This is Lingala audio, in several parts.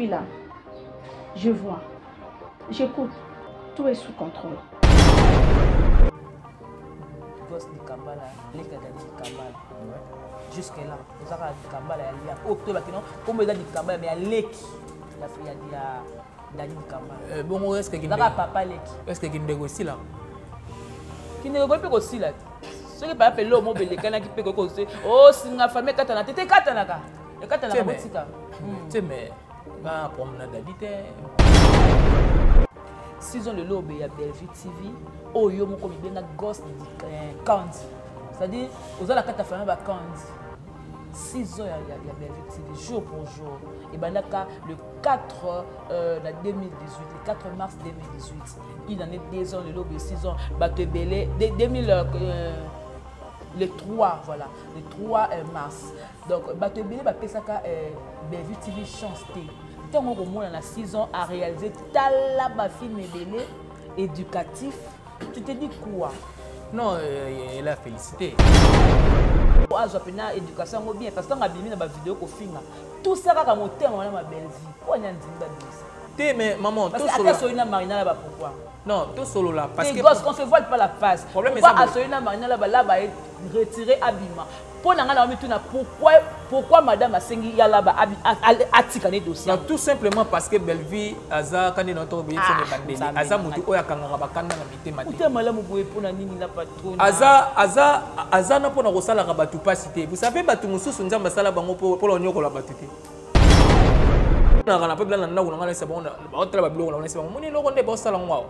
suis là. Je vois. J'écoute. Tout est sous contrôle. Gosse du Kambala, les cadets du Kambala. Jusque-là, vous avez du Kambala, il y a octobre, comme vous avez du Kambala, mais il y a Leki. Il y a du Kambala. Bon, est-ce que vous avez papa Leki? Est-ce que vous avez aussi là? Qui ne regarde pas aussi là. Ce qui pas l'homme au belé, qui peut causer. Oh, si ma famille katana, t'es katana ka. Et katana ka botika. Tu mais va promenade d'habiter. Saison de l'eau, il y a Bellevue TV. Oh, yo mon comme bien gosse de Candy. C'est-à-dire, vous avez la carte famille va Candy. 6 ans, il y a Bellevue TV, jour pour jour. Et bien là, le 4 2018, le 4 mars 2018, il en est 2 ans, le lot de 6 ans, Bateau Belé, le 3, voilà, le 3 mars. Donc, Bateau Belé, Bellevue TV chance. Tant qu'on a 6 ans à réaliser talaba film Belé éducatif, tu te dis quoi? Non, elle a félicité. Éducation bien parce que dans la vidéo tout ça comme mon thème ma belle vie. Pourquoi on a dit mais maman, tout solo Marina là pourquoi? Non, tout solo là parce que gosse qu'on se voit pas la face. Problème est ça. Marina là va retirer habillement. Pour pourquoi madame Asengi ya là-bas atikane dossier? Tout simplement parce que Bellevue aza quand notre obéissance de bandeli aza mutu oya kangaka bakanda na mitema te. Utema muboye pona nini na patron. Aza na pona kosala ka batu pasité. Vous savez batu mususu nzamba sala bango pour l'onyoko la batu te. Na kana pebla na ndako ngala sa bonda. Ba otela ba biloko na sa bongo. Moni loko nde ba sala ngwa.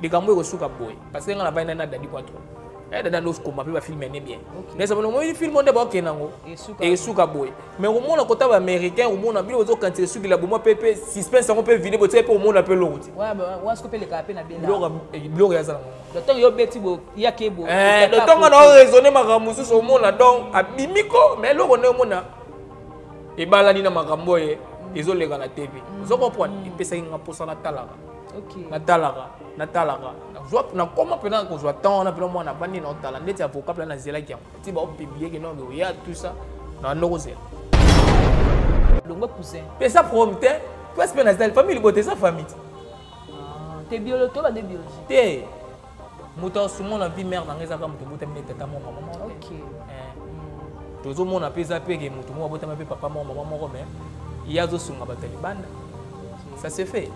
Likambo ko suka boy parce que ngala ba na dadi kwa trop. Dans nos combats, il va filmer bien. Mais ça veut dire que film on est bon kenango et suka boy. Mais au monde côté américain, au monde bilo quand c'est suki la bombe PP suspense on peut vider boté pour au monde appelle l'autre. Ouais, on se couper les capés na bien là. Blog ya ça. Le temps yo beti bo ya kebo. Le temps on a raisonné makambo sur au monde donc abimiko mais lo on est au monde. Et balani na makambo ye isolé dans la TV. Vous comprenez? Il peut ça nga posa na talaka. OK. Na talaka. Na comment pendant qu'on soit temps on a plein na bandi na talaka ndeti avocat plein na zela qui ti ba publier que non il y a tout ça na ndokoze longo cousin mais ça prompte parce que na famille boté sa famille t'es biologique toi de biologie té muto sumo na vie mère na ngeza ka muto bota mine tata mo maman OK tozo mona pesa pe ke muto mo bota pe papa mo maman mo mais il y a zo sunga batali banda ça se fait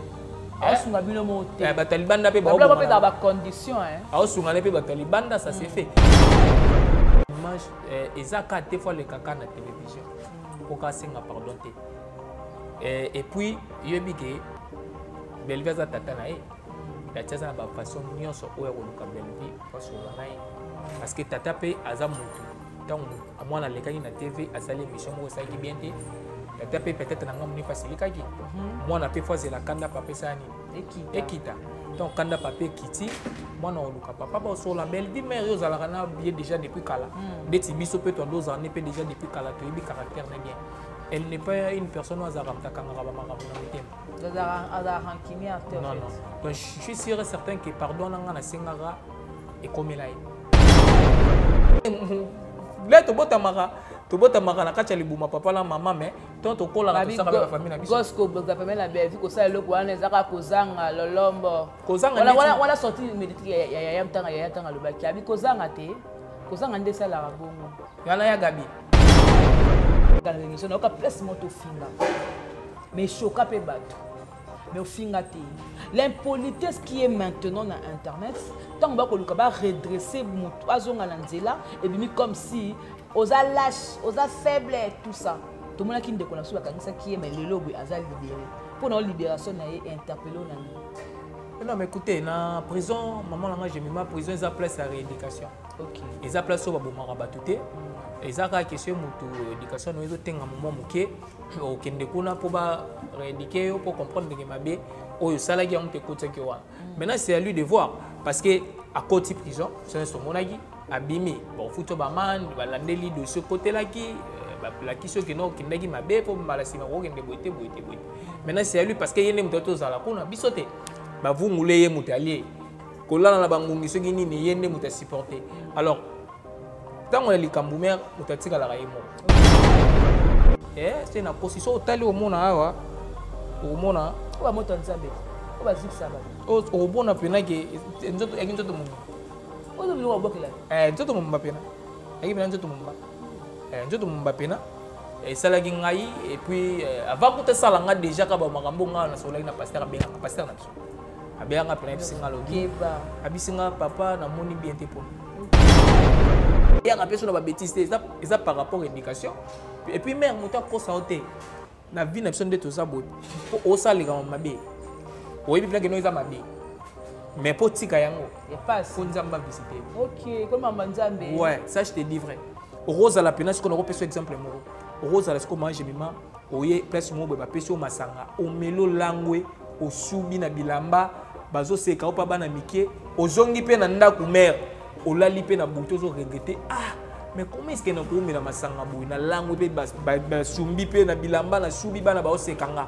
sunga bino mo te Taliban na pe ba ba dans ba condition sunga na pe Taliban ça se fait image ezaka des fois le kaka na télévision pour casser nga pardon te et puis yebi ke Bellevue za tata na la tsa na ba façon nyonso oya ko luka Bellevue façon parce que tata pe aza mutu tant mwana lekaki na TV asali émission mo sa ki bien te tata pe peut-être na ngamuni facilikaki mwana pe fois la kanda papa sani ekita donc kanda papa kiti mwana oluka papa ba so la Bellevue mère yo zalaka na bien déjà depuis kala ndeti biso pe to ndoza ne pe déjà depuis kala to yebi caractère na bien elle n'est pas une personne azarabta kangaka ba makambo na mitema non non donc je suis sûr et certain que pardon nanga na sengaka et comme là là to botamaka na kati ya libuma papa la mama mais tant to kola ka tosaka ba famille na biso gosko boza famille na Bellevue ko sa eloko wana ezaka kozanga lolombo kozanga wala sorti médiatique ya mtanga lobaki abi kozanga te kozanga nde sala bongo yana ya gabi dans l'émission na ka place moto finga mais choka pe bato mais au finga te l'impolitesse qui est maintenant dans internet tant ba ko luka ba redresser moto azonga na nzela et bimi comme si osa lâche osa faible tout ça tout le monde qui ndeko na so bakangisa qui est mais le lobo aza libéré pour la libération na interpellé na non mais écoutez na prison maman là j'ai mis ma prison ça place à rééducation OK eza place so ba bomaka batute eza ka question moto éducation no ezo tenga moment moké au kende kuna pour ba rééduquer pour comprendre que mabe oyo sala ki on te côté que wa maintenant c'est à lui de voir parce que à côté prison c'est son monagi abimi bon futo ba man ba landeli de ce côté là qui la question que non qui ndaki mabe pour malasi ma ko kende boité maintenant c'est à lui parce que yene muto zala kuna bisote ba vous moulé muto allié kolala na bangungi soki nini yene muto supporter alors tant on est likambu mère muto tika la raimo c'est na position otali au mona awa au mona on va monter ensemble on va zig ça au bon pena que nzoto eki nzoto mumba on doit le bokela nzoto mumba pena eki pena nzoto mumba pena et ça la gingai et puis avant que ça la déjà ka ba makambo nga na sola na pasteur benga pasteur na biso abenga pena bisinga lobi abisinga papa na moni bien te pour ya nga peso na ba bêtise ça par rapport à l'éducation et puis mère muta ko sauter na vie na biso ndeto za boy po osalega mabe oyebi plan que no eza mabe mais pour tika yango et passe pour nzamba visiter OK comme maman nzambe ouais ça je te dis vrai rose à la pena ce qu'on a repéré exemple moko rose à la ce qu'on mange mima oye place mo ba peso masanga o melo langwe o subi na bilamba bazo seka o pa bana mikie ozongi pe na ndaku mère o lali pe na buto zo regretter ah mais comment est-ce que na ko mela masanga boy na langwe pe ba sumbi pe na bilamba na subi bana ba o sekanga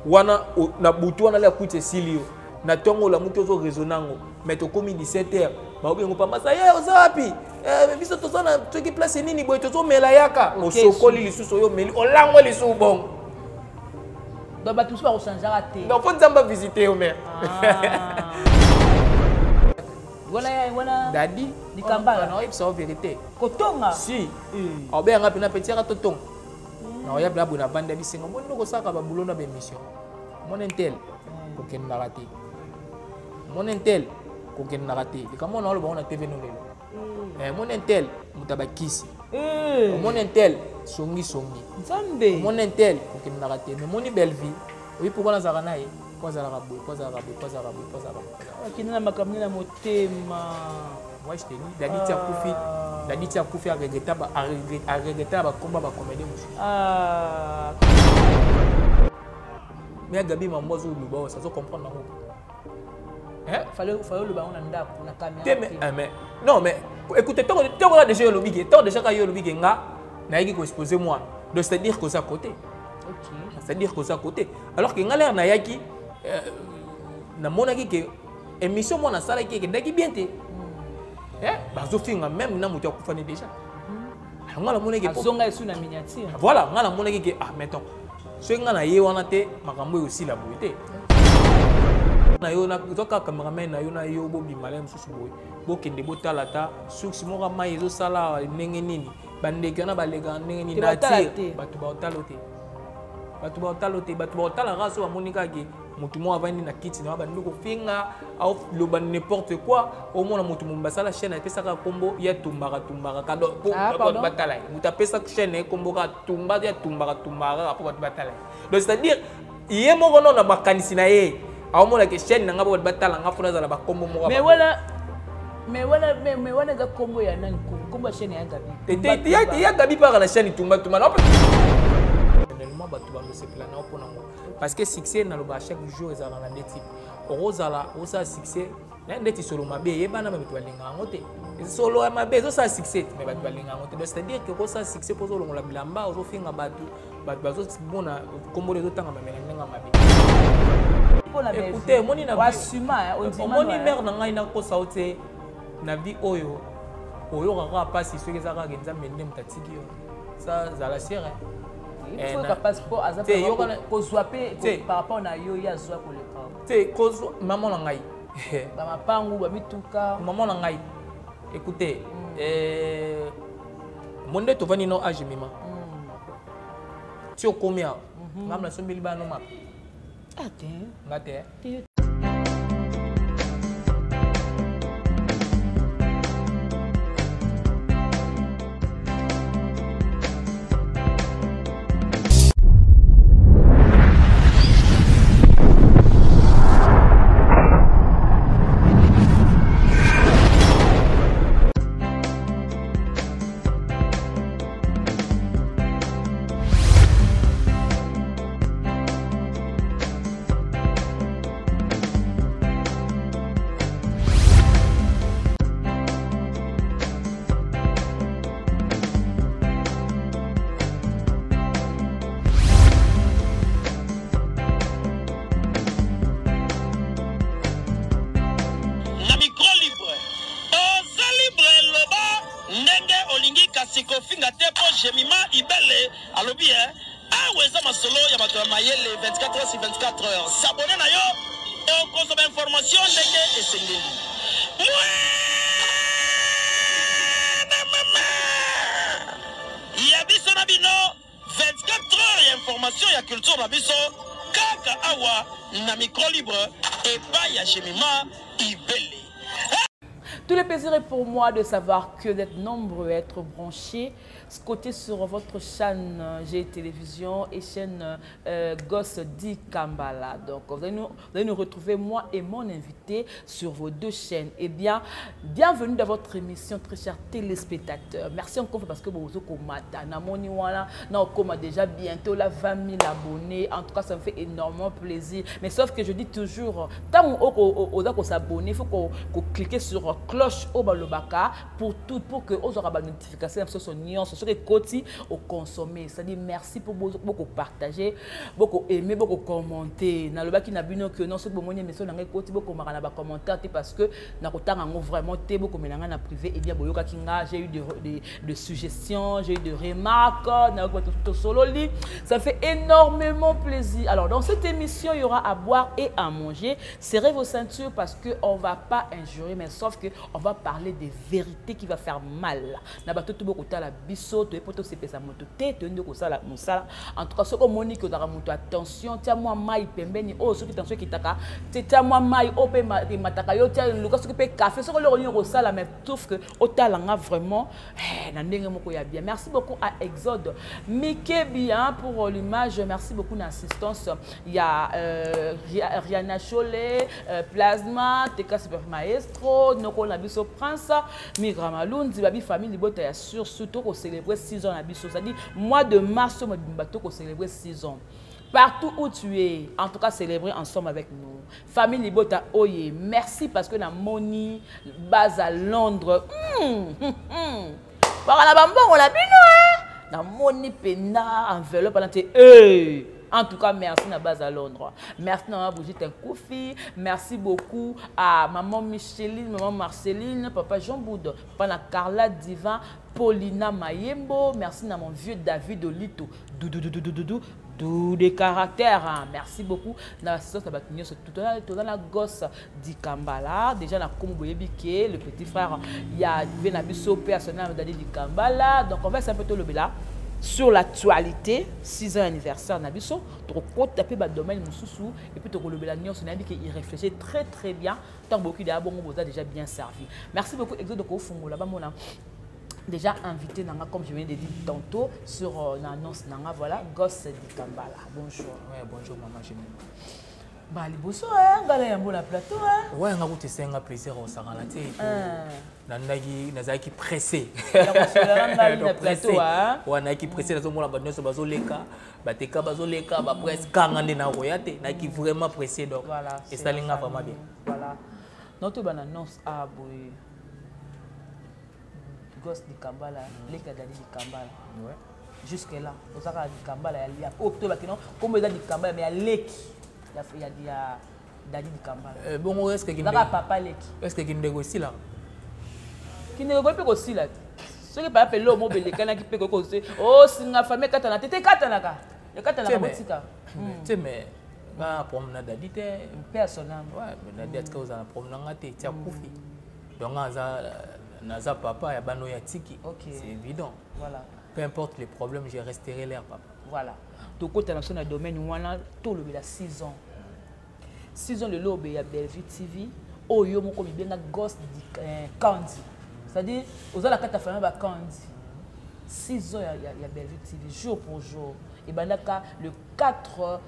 wana na buto wana la kuite silio na tongo la muto zo raisonnango mais to komi 17h ba obengo pa masa ye ozapi biso to sana to ki place nini boy to zo mela yaka o sokoli lisusu yo meli o lango lisusu bon donc ba tout ça changer raté donc faut nzamba visiter o mère voilà dadi dikamba na ipsa vérité kotonga si obenga pena petit ka totonga na oya bla bona banda bisenga mo ndoko saka ba bulona ba émission mon intel ko ken na raté mon intel ko ken na raté likamo na lo ba na TV no lelo mon intel mutabakisi mon intel songi nzambe mon intel ko ken na raté mais moni belle vie oui pourquoi na zaka nae quoi za la boy akina makamni na motema moi je te dis Dadi tia kufi a regretter ba combat ba comédie ah mais Gabi mambo zo luba ça zo comprendre nango fallait le ba on anda pour la caméra mais non mais écoutez tant on a déjà yo lobby tant déjà ka yo lobby nga na yaki ko exposer moi donc c'est à dire que ça côté OK c'est à dire que ça côté alors que nga l'air na yaki na monaki que émission moi na sala ki que ndaki bien te bazo finga même na mutu akufani déjà nga la monaki zonga esu na miniature voilà nga la monaki que ah mettons so nga na ye wana te makambo aussi la beauté na yo na toka cameraman na yo na yo bo bimalem susu boy bo kende bo talata suksi mo kama yezo sala ndenge nini bandeke na balega ndenge nini na tie batu ba otalote batu ba otala raso amonika ke mutu mo avandi na kiti na bandi ko finga au lo ban n'importe quoi au moins mutu mbasala chaîne pesa ka kombo ya tumbaka kado batala muta pesa chaîne kombo ka tumba ya tumbaka po batala donc c'est à dire yé mo kono na bakanisi na ye au moins la chaîne na ngabo batala ngafuna za la bakombo mo mais voilà za kombo ya nani kombo chaîne ya Gabi ya Gabi par la chaîne tumba na batu ba se plana opona ngo parce que succès na loba chaque jour ezala na ndeti ozala osa succès na ndeti solo mabe yebana bato balinga ngote solo mabe zo sa succès mais bato balinga ngote donc c'est à dire que ko sa succès pozo longola bilamba ozo finga bato bazo bona kombo lezo tanga mamela ndenga mabe écoutez moni na wasuma moni mère na ngai na ko sauté na vie oyo kaka pasi soki ezaka genza mende mutatiki yo ça zala sire il faut que passeport azape ko swapé par rapport na yo ya zwa ko le camp te ko maman na ngai ba mapangu ba mituka maman na ngai écoutez monde to vani no âge mima ti o combien ngam na sombeli ba no map ngate Kofinga te po jemima ibele alobi Ah, ça m'a solo, il y a ma 24 heures sur 24 heures. S'abonner à yo, et on consomme information, et c'est il y a biso na bino 24 heures et information, il y a culture na biso. Kaka awa na micro libre et pas ya chemima ibele. Tout le plaisir est pour moi de savoir que d'être nombreux à être branchés, côté sur votre chaîne G Télévision et chaîne Gosse Di Kambala. Donc vous allez nous retrouver, moi et mon invité, sur vos deux chaînes. Eh bien, bienvenue dans votre émission, très chers téléspectateurs. Merci encore parce que vous avez déjà bientôt la 20 000 abonnés. En tout cas, ça me fait énormément plaisir. Mais sauf que je dis toujours, tant qu'on s'abonne, il faut qu'on clique sur cloche au balobaka pour que vous aurez la notification sur son lien, sur ce côté au consommer. C'est-à-dire merci pour beaucoup partager, beaucoup aimer, beaucoup commenter. Dans le bas qui n'a bino que non ce que vous m'avez mis sur le côté beaucoup marana ba commentaire parce que na kota ngo vraiment té beaucoup melanga na privé et bien boyoka kinga j'ai eu de suggestions, j'ai eu de remarques, na tout solo li. Ça fait énormément plaisir. Alors dans cette émission, il y aura à boire et à manger. Serrez vos ceintures parce que on va pas injurer, mais sauf que on va parler des vérités qui va faire mal. Na ba tout beaucoup la biso to epoto se pesa moto te to ndeko sala musala. En tout cas ce que monique dara moto attention, tia moi mai pembeni oh ce qui tension qui taka, tia moi mai o pe mataka yo tia luka ce qui pe café ce que le ronion ko sala mais trouve que otalanga vraiment na ndenge moko ya bien. Merci beaucoup à Exode Mickey bien pour l'image, merci beaucoup d'assistance. Il y a Rihanna Cholet, Plasma, Teka Super Maestro, Noko Nabiso Prince, Migra Malundi, Babi Famille Libota ya surtout qu'on célébrer 6 ans Nabiso. C'est-à-dire mois de mars on qu'on célébrer 6 ans. Partout où tu es, en tout cas célébrer ensemble avec nous. Famille Libota Oye, merci parce que la Moni base à Londres. Par la bambon on l'a bien hein. La Moni pena enveloppe pendant en tout cas, merci à base à Londres. Merci à Brigitte Nkoufi. Merci beaucoup à maman Micheline, maman Marceline, papa Jean Boud, papa Carla Divan, Paulina Mayembo. Merci à mon vieux David Olito. Doudou des caractères. Hein. Merci beaucoup. Dans l'assistance à Batignon, c'est tout dans la gosse Di Kambala. Déjà, on a Komboyebike, le petit frère. Il y a Venabiso, personnel Dadi Di Kambala. Donc, on va un peu tout le là. Sur l'actualité, 6 ans anniversaire Nabiso, tu peux taper le domaine Moussoussou et puis tu peux le bélanir, on a dit qu'il réfléchit très très bien, tant beaucoup d'abord on vous a déjà bien servi. Merci beaucoup Exode de Kofungo là-bas on a déjà invité Nanga comme je viens de dire tantôt sur l'annonce Nanga voilà Gosse Di Kambala. Bonjour. Ouais, bonjour maman Jimmy. Bah les bosso hein, gala yambo la plateau hein. Ouais, on a goûté c'est un plaisir au Saralaté. Nandagi nazaki pressé. Na plateau hein. Ouais, naki pressé dans mon abonnement sur bazoleka, bateka bazoleka, ba presse kangande na royate, naki vraiment pressé donc. Voilà. Et ça linga vraiment bien. Voilà. Notre bonne annonce à boy. Gosse Di Kambala, leka Dadi Di Kambala. Ouais. Jusque là, aux arts Di Kambala il y a octobre qui non, comme il a Di Kambala mais il y a leki. Il y a Dadi Di Kambala. Bon, est-ce que papa leki. Est-ce que qui négocie là? Qui négocie pas aussi là. Ce qui pas appelé le mot belé kana qui peut causer. Oh, si na famille katana, tete katana ka. Le katana botika. Tu mais na promenade Dadi te personnel. Ouais, mais Dadi est-ce que vous en promenade te tia kufi. Donc naza papa ya bano ya tiki. C'est évident. Voilà. Peu importe les problèmes, je resterai là papa. Voilà. Donc, quand tu as dans le domaine, on a tout le 6 ans. 6 ans, le lobby, il y a Bellevue TV. Oh, il y a un gosse de Candy. C'est-à-dire, vous avez la carte à faire un Candy. 6 ans, il y a Bellevue TV, jour pour jour. Et bien, le 4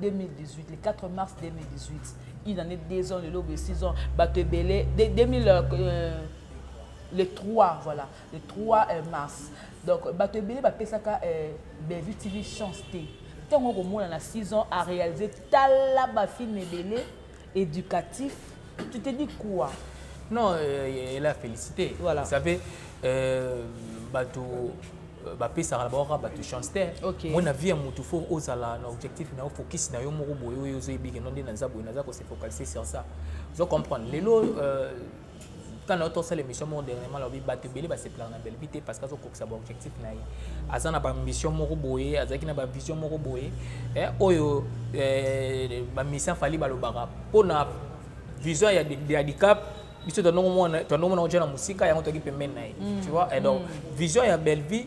2018, le 4 mars 2018, il en est 2 ans, le lobby, 6 ans. Bateau Belé, le 3, voilà, le 3 mars. Donc, Bateau Belé va payer ça Bellevue TV chance T. Tant qu'on a 6 ans à réaliser talaba film belé éducatif, tu te dis quoi? Non, elle a félicité. Voilà. Vous savez, Bateau ça va d'abord Bateau chance T. Moi, on a vu un mot tout fort aux ala, l'objectif n'a focus n'a eu mon robot, se focaliser sur ça. Vous comprenez? Les lots quand on a l'émission dernièrement la vie battu belé bah c'est plan na belle vite parce que ça bon objectif na yi azana ba mission moko boye azaki na ba vision moko boye oyo ba mission fali ba lobaka pona vision ya de handicap biso to non mona na musika ya ngoto ki pembeni na yi tu vois et donc vision ya belle vie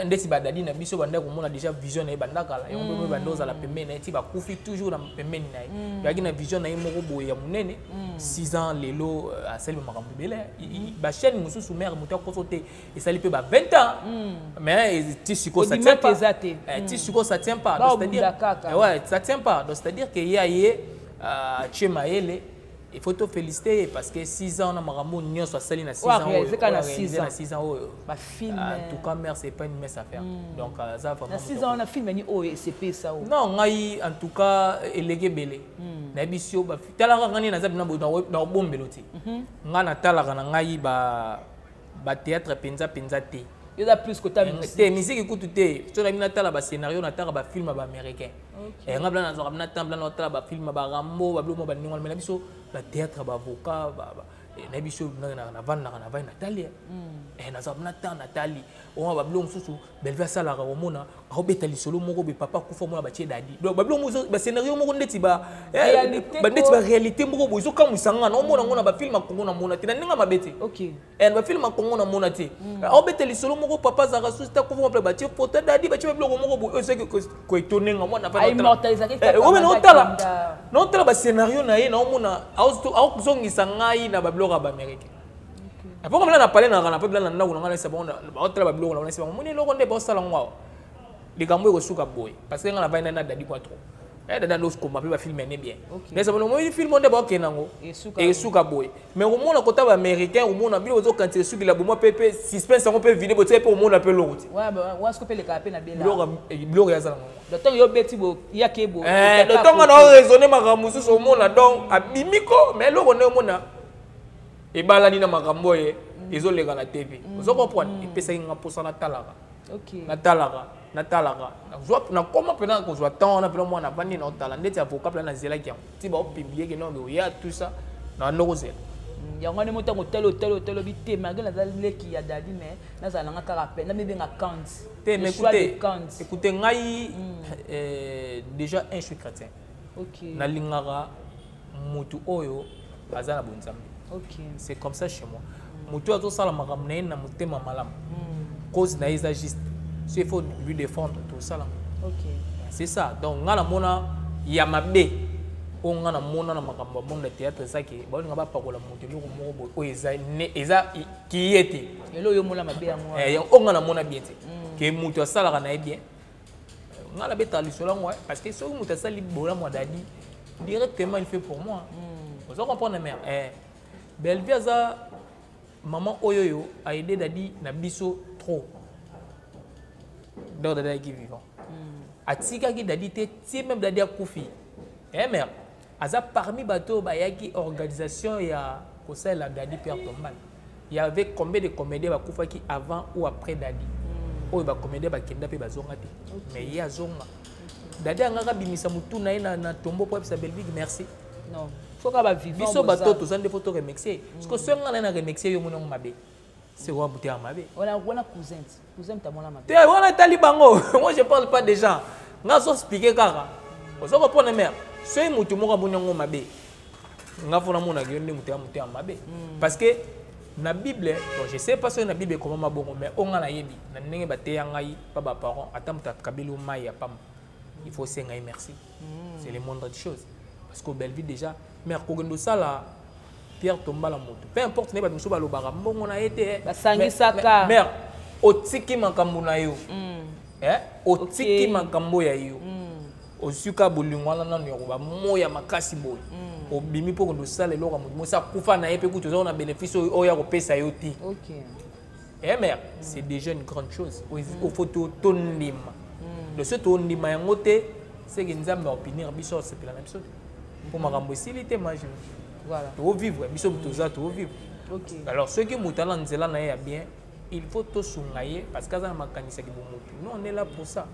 ndesi badadi na biso banda komona déjà vision na bandakala et on peut bandoza la pembeni na ti ba kufi toujours na pembeni na yi yaki na vision na yi moko boye ya munene 6 ans lelo a sel makambo bele ba chaîne mususu mère muta ko sauter et ça lui peut ba 20 ans mais ti siko ça tient pas ti siko ça tient pas c'est-à-dire ouais ça tient pas donc c'est-à-dire que yaye Chemaele il faut te féliciter parce que 6 ans, on a mis 6 ans. 6 ans. En tout cas, mère, ce n'est pas une messe à faire. Donc, ça vraiment. 6 ans, on a filmé OECP ça. Non, en tout cas, il est belé. Nabisio, Talarangani, n'a pas bon beloti. Ngana Talarangani, ba théâtre Penza Penzate. Il y a plus que ta musique. La musique écoute tu as mis scénario na ba film américain. Et on a blanc na film ba Rambo ba Blue ba Ningal mais biso la théâtre ba avocat ba na biso na van na Nathalie. Et na zabna ta Nathalie. On ba Blue mususu belva sala ka omona robeta lisolo moko be papa ku formo ba tie dadi. Donc ba Blue ba scénario moko ndeti ba ndeti ba réalité moko bo izo kamusanga na omona ngona ba film kongo na mona tina ninga mabeti. OK. Et ba film kongo na mona ti. Robeta lisolo moko papa za rasusta ku formo ba tie photo dadi ba tie Blue moko bo ese ko etonenga mona ba immortaliser que non tala ba scénario na ye na omona au zongisa ngai na ba Blue ba américain. Après comme là on a parlé na pas blanc na ngana c'est bon on tala ba Blue na c'est bon moni loko nde ba sala ngwa les gambo ko suka boy parce que ngana ba na dadi kwa trop dada nos ko mapé ba filmer né bien mais ça bon moi film onde ba kenango et suka boy mais au monde côté ba américain au monde bilo zo quand suki la bomo pp suspense on peut vider boté pour au monde appelle l'autre ouais bah on se peut le capé na bien Blue ya sala le temps yo beti bo ya kebo le temps on a raisonné makambo sur au monde donc abimiko mais loko ne mona et balani na makambo ye ezolega na TV vous comprenez et pesa nga posa na talaka OK na talaka na comment pendant qu'on soit temps on a plein moi na bandi na talaka ndeti avocat plein na zela ki ti ba publier que non mais ya tout ça na ndoko zela yango ne motango telo bité malgré la zalé qui a dadi mais na zala nga ka rappel na mebe nga Kant mais écoutez ngai déjà un je suis chrétien OK na lingara mutu oyo azana bonzambe OK c'est comme ça chez moi mutu azo sala makambo na na mutema malamu cause na isa juste il faut lui défendre tout ça là. OK C'est ça. Donc ngala mona yamabe o ngana mona na makambo monde théâtre ça qui ba ngaba pakola mutelo ko mo o eza ki yete. Elo yo mola mabe ya moi. O ngana mona bien te. Que mutu sala kana bien. Ngala beta lisolo moi parce que so mutu sala bola moi dadi directement il fait pour moi. Vous comprenez mère belle vie za maman oyoyo a aidé dadi na biso trop. Donc dadi qui vivant. Atika qui dadi te ti même dadi a koufi. Mère, aza parmi bateau bayaki organisation ya conseil la dadi Pierre Tombal. Il y avait combien de comédiens ba koufa qui avant ou après dadi. Oyo ba comédien ba kenda pe bazonga te. Mais il y a zonga. Dadi ngaka bimisa mutu na tombo pour sa belle vie merci. Non. Faut ka ba vivant. Biso bateau to zande photo remixer. Parce que so ngana na remixer yo monongo mabe. C'est quoi bouter à mabe? Voilà cousin ta mona mabe. Té voilà talibango. Moi je parle pas des gens. Nga so expliquer kaka. Vous comprenez mère. Soy mutu moko bonongo mabe. Nga fona mona gende muter à mabe. Parce que na Bible, bon je sais pas si na Bible comment mabongo mais on ngana yebi. Na ndenge ba te ngai pa ba parents atamta kabelo mai ya pam. Il faut senga merci. C'est le moindre des choses. Parce qu'au belle vie déjà mère kogendo sala Pierre Tombala moto. Peu importe n'est pas muso balobara mbongo na été basangisa mère otiki makambo na yo. Otiki makambo ya yo. Osuka bolingwana na yo ba moya makasi boy. Obimi po kondo sala loka mo sa kufa na yepe kuto na bénéfice oya ko pesa yo ti. OK. Mère, c'est déjà une grande chose. Au photo tonima. Le ce tonima yango te c'est que nzambe opinion biso c'est la même chose. Pour makambo silité imagine. Voilà. Tout vivre, biso toza tout vivre. OK. Alors ceux qui mutala nzela na ya bien, il faut to sungaye parce que ça makanisa ki bomutu. Nous on est là pour ça.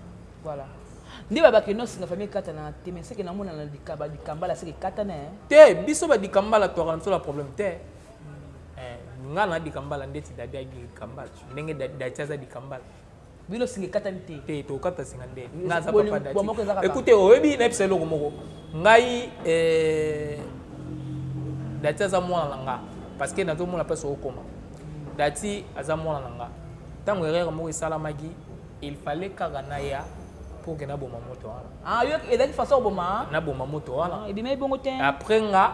Voilà. Ndi baba ke no singa famille kata na te mais c'est que na mona na dikamba la c'est que kata na te biso ba dikamba la to la problème te. nga na di kambala ndeti dadi agi kambala ndenge dati aza di kambala bino singe katani te te to kata singa ndeti nga za papa dati bon écoutez oyebi na epselo ko moko ngai dati aza mwana nga parce que nazo mona pesa okoma dati aza mwana nga tango erreur moko esalamaki il fallait kaka na ya pour que na boma moto wana ah yo ezaki façon boma na boma moto wana et bien bongo te après nga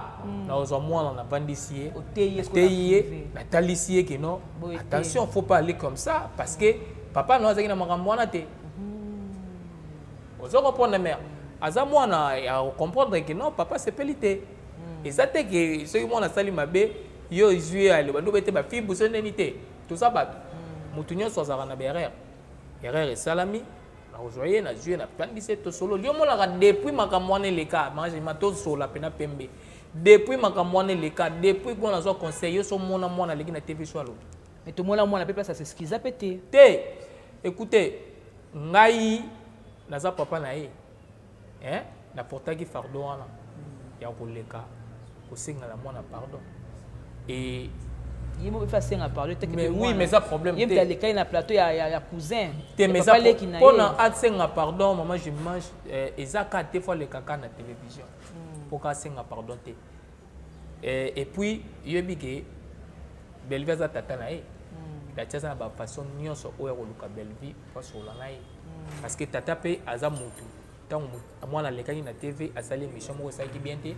na ozo mwana na vandisier oteye na talisier que non attention faut pas aller comme ça parce que papa no azaki na makambo wana te ozo comprendre mère aza mwana ya comprendre que non papa c'est pelité et ça te que ce qui mwana sali mabe yo izui ale bando bete ba fi buso neni te tout ça bat mutu nyonso azaka na berère erreur esalami na ozoye na jouer na pandise to solo lio molaka depuis makambo wana eleka mange mato sola pena pembe depuis makambo wana eleka depuis qu'on a zo conseil yo so mona mwana leki na TV swalo mais to mona mwana pepe ça c'est ce qu'ils appellent te écoutez ngai naza papa na ye hein na portaki fardo wana ya koleka kosenga la mwana pardon et il m'a fait ça parler mais oui mais ça problème il y a les cas na plateau ya cousin mais ça pendant atsenga pardon maman je mange ezaka des fois les caca na télévision pour ka senga pardon te et puis yebi ke Belvi za tata na ye la tsa na ba façon nyonso oyo koluka Belvi parce que la ye parce que tata pe aza mutu tango mwana lekani na TV asali émission moko ça qui bien te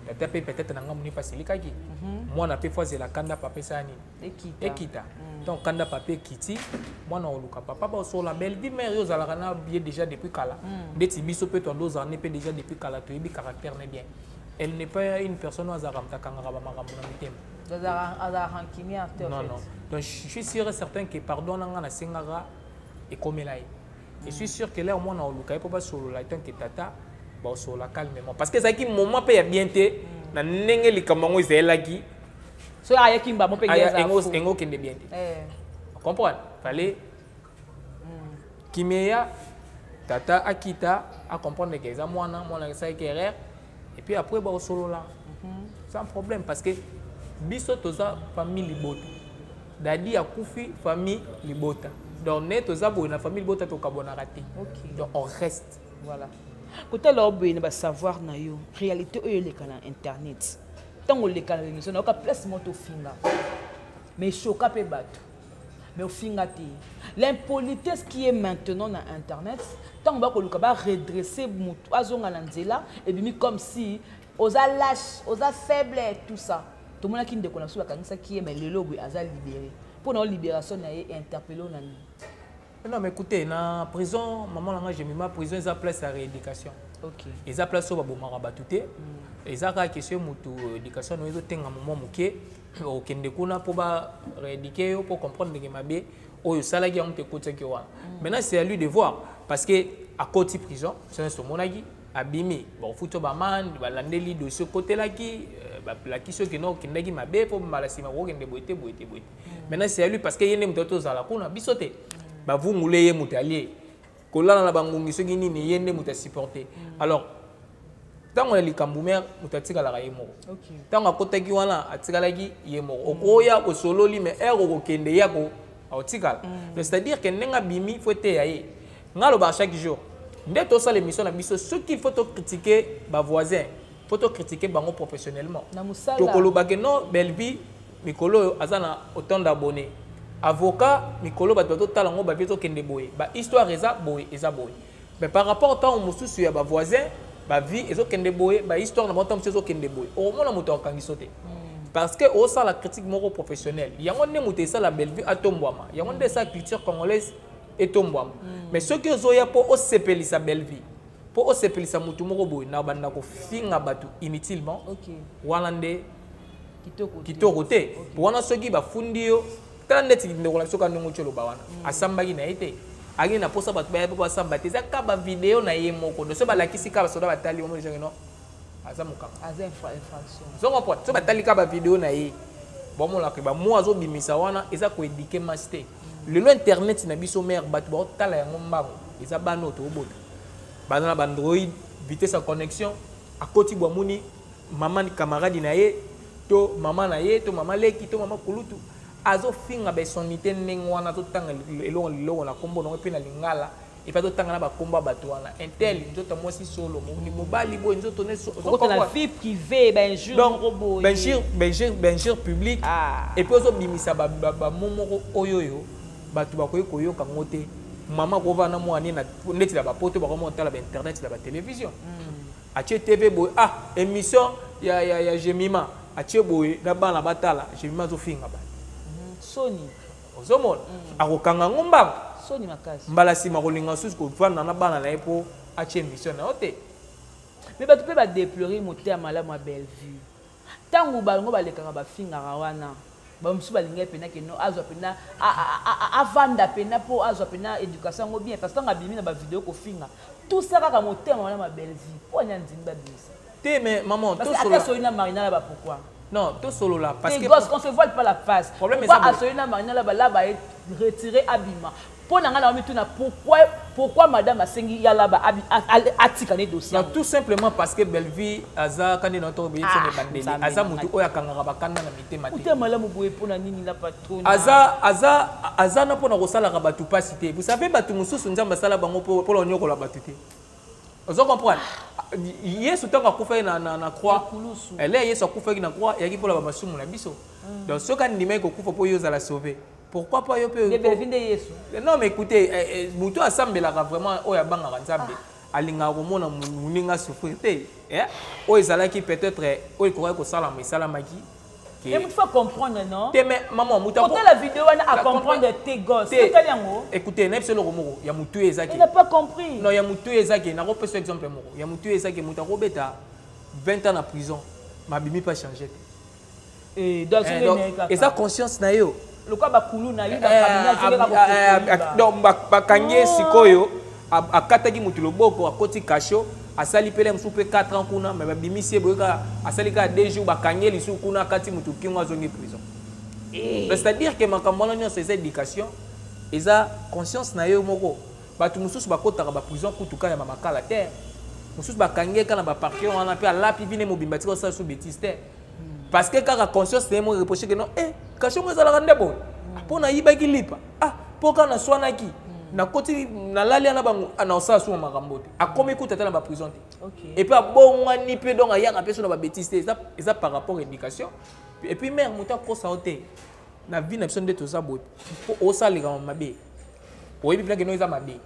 tata pe peut-être nanga muni facilikaki mwana pe fois la kanda papa sani ekita donc kanda papa kiti mwana oluka papa ba so la Belvi mère yo zalaka na bien déjà depuis kala ndeti biso pe to ndoza ne pe déjà depuis kala to yebi caractère ne bien elle n'est pas une personne au zaramta kangara ba makambo na mitem non non donc je suis sûr et certain que pardon nanga na sengara et comme là je suis sûr que là au moins na oluka pour pas solo la tant que tata ba so la calmement parce que ça qui moment pe ya bien te na ndenge likambango izelaki so aya kimba mo pe ya engo kende bien te comprendre fallait kimeya tata akita a comprendre que ça mwana ça qui erreur et puis après ba solo là sans problème parce que biso toza famille libota dadi akufi famille libota donc net toza bo na famille libota to kabona raté donc on reste voilà côté là obo ba savoir na yo réalité oyo le kana internet tango le kana émission na ka place moto finga mais choka pe bato mais au finga te l'impolitesse qui est maintenant na internet tango ba ko luka ba redresser mutu azonga na nzela et bimi comme si oza lâche oza faible tout ça tout le monde qui ne connaît pas ça qui est mais le logo a libéré pour la libération na interpellé on non mais écoutez na prison maman là j'ai mis ma prison ils a place à rééducation OK ils a place au baboma batute ils a question mutu éducation no ezo tenga moment muke au kende kuna pour ba rééduquer pour comprendre que mabe oyo salaki on te côté que wa maintenant c'est à lui de voir parce que à côté prison c'est un monagi abimi bon futo ba man ba landeli de ce côté là qui la question que non kindaki mabe pour malasima wo kende boité maintenant c'est à lui parce que yene mtoto zala kuna bisote ba vungule ye mutalier kolala na bangungi soki nini yende muta supporter alors tango na likambumer mutatika la yemo OK tango akotaki wana atikalaki yemo okoya ko sololi mais ero ko kende yako otikala c'est-à-dire que nenga bimi faut te yaye ngalo ba chaque jour dès to ça l'émission na biso ce qu'il faut critiquer ba voisin faut critiquer bango professionnellement to koloba que non Belvi mikolo azana autant d'abonnés avocat mikolo ba to talango ba vieto kende boye ba histoire eza boye mais par rapport au temps mususu ya ba voisin ba vie ezo kende boye ba histoire na montam ezo kende boye au moins na moto akangisote parce que au ça la critique moro professionnelle yango ne muté ça la Belvi atombwama yango de sa culture congolaise etombwama mais ce que zoya po o sepelisa Belvi po o sepelisa mutu moko boye na banda ko finga batu inutilement walande kitoko te wana soki bafundi yo tala neti ndekola soka ndongo cholo ba wana asambaki na ete agi na posa batu ba samba te za ka ba video na ye moko do so ba lakisi ka ba soda batali mo jenge no aza mukanga aza infraction so ngopot so batali ka ba video na ye bomo la ke ba mo azo bimisa wana eza ko éduquer master le internet na biso mère batu ba tala yango mbango eza bano to obota bana ba android vitesse à connexion à koti bwa muni maman camarade na ye to maman na ye to maman leki to maman kulutu azo finga be sonité ndenge wana to tanga elongo na kombo no pe na lingala et pas to tanga na ba komba bato wana intel nzoto mwasi solo ni mobali bo nzoto ne so ko na vie privée ben jour robot ben jour public et puis ozo bimisa ba momo oyoyo bato bakoyi koyoka ngote mama ko vana mwani na ndeti la ba poto ba ko monter la internet la ba télévision atie TV boy émission ya Jemima atie boy na bana batala Jemima zo finga ba Sony ozomona akokanga ngomba Sony makasi mbala sima kolinga susu ko vana na bana na epo atie émission na ote mais bato pe ba déplorer moteur malamu belle vue tangu balongo balekanga ba finga wana ba msu balinga pena ke no azwa pena avanda pena po azwa pena éducation ngo bien parce que tanga bimi na ba vidéo ko finga tout ça kaka moteur malamu belle vue po nya nzimbi ba bisa te mais maman to solo parce que Solina Marina là pourquoi non to solo là parce que gosse qu'on se voile pas la face problème est à Solina Marina là ba retirer abima pour nanga na mi tuna pourquoi madame Asengi ya là ba atika ne dossier non tout simplement parce que Belleville aza kandi na to bi tene bandeli aza mutu oya kangaka bakanda na mitema te uté malamu boye pona nini la patron aza na pona ko sala ka batu pasité vous savez batu mususu nzamba sala bango pour la nyoko la batu te vous comprenez Yesu tanga kufa na croix elle est Yesu kufa na croix yaki pour la bamasumu na biso donc ce quand ndima ko kufa pour yoza la sauver pourquoi pas yo peut non mais écoutez mutu asambelaka vraiment oya bangaka nzambe alinga komona muninga souffrir te o ezalaki peut-être o ekoka ko sala mais sala maki et il faut comprendre non mais maman mutu pour la vidéo on a comprendre tes gosses écoutez n'est pas le romoro ya mutu ezaki il n'a pas compris non ya mutu ezaki na ko pesa exemple moko ya mutu ezaki mutu ko beta 20 ans en prison ma bimi pas changer et donc et sa conscience na yo le quoi bakulu na yo na donc bakangie sikoyo akataki mutu loboko akoti kasho asali pele msupe 4 ans kuna mais babimisi boka asali ka 2 jours bakangie lisu kuna kati mutu kingo azongi prison c'est-à-dire que makambo na nyonso eza éducation eza conscience na yo moko batu mususu bakotaka ba prison kutuka ya mamakala terre mususu bakangie kana ba parquet wana pe alapi bine mobimba tiko sa sous bêtise terre parce que quand la conscience est moi reprocher que non kasho mo ezala kande bon pona yibaki lipa poka na swanaki na koti na lali na bango na osa suma makambo te akomi kutata na ba prison te et puis abongwani pe donc ayaka pe so na ba bêtise ça par rapport à l'éducation et puis mère muta ko sa hote na vie na biso nde toza bote po osalika mabe oyebi plan que no eza mabe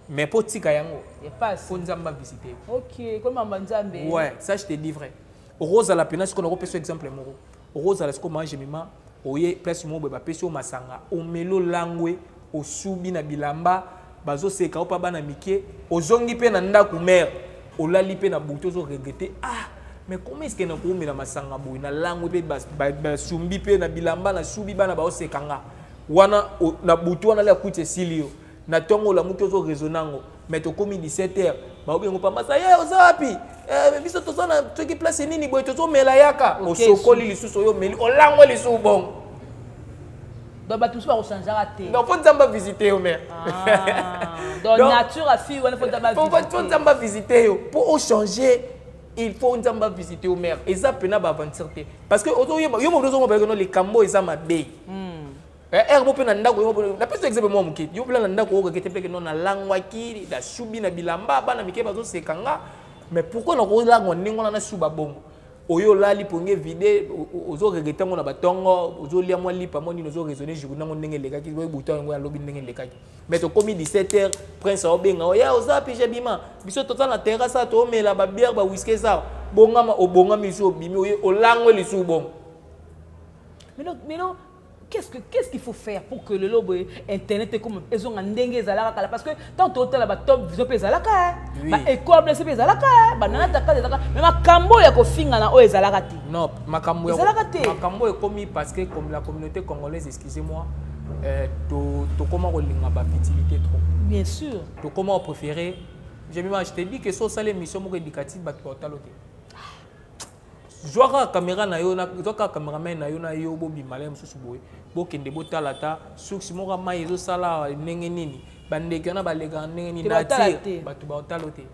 mais po tika yango et passe po nzamba visiter OK comme mamba nzambe ouais ça je te dis vrai Rose à la peine, ce qu'on a repéré exemple moro. Rose à la ce qu'on mange mima, oye place mo be ba pesi o masanga, o melo langwe, o subi na bilamba, bazo seka o pa bana mike, o zongi pe na ndaku mère, o lali pe na buto zo regretter. Mais comment est-ce que na ko mela masanga boy na langwe pe ba sumbi pe na bilamba na subi bana ba o sekanga. Wana na buto wana la kuite silio. Na tongo la muto zo raisonnango. Mais to komi 17h, ba obengo pa masa ye ozapi. Biso to sana toki place nini boy to mela yaka. O sokoli lisusu yo meli o langwe lisusu bon. Donc ba tout ça changer raté. Donc faut nzamba visiter yo mère. Donc nature a fille wana faut nzamba visiter. Faut nzamba visiter yo pour changer. Il faut nzamba visiter yo mère. Eza pena ba aventure te. Parce que yo mo dozo mo ba les cambo eza mabe. Erbo pe na ndako yo na pesa exemple mo mukiti yo bla na ndako o kete pe ke non na langwaki da subi na bilamba bana mike bazo sekanga mais pourquoi na ko langwa ningo na suba bongo oyo lali ponge vide ozo regretter ngo na batongo ozo lia mo lipa mo ni ozo raisonner jour nango ndenge lekaki boy buta ngo ya lobi ndenge lekaki mais to komi 17h prince obenga oya ozapi jebima biso tota na terrasse to mela ba bière ba whisky ça bongama obongami so bimi oyo olangwe lisu bongo mais non qu'est-ce qu'il faut faire pour que le lobo internet est comme ils ont un dengue zalaka parce que tant total ba top vision pe zalaka ba école blessé pe zalaka ba nana taka zalaka mais makambo ya ko finga na o ezalaka ti non makambo e komi parce que comme la communauté congolaise excusez-moi to comment ko linga ba fertilité trop bien sûr to comment préférer je te dis que so sale mission mo éducative ba to talote Joaka caméra na yo na joaka cameraman na yo na yo bo bimalem susu boy bo kende bo talata suksi mo ka mai zo sala ndenge nini bandeke na balega ndenge nini na ti batu ba talote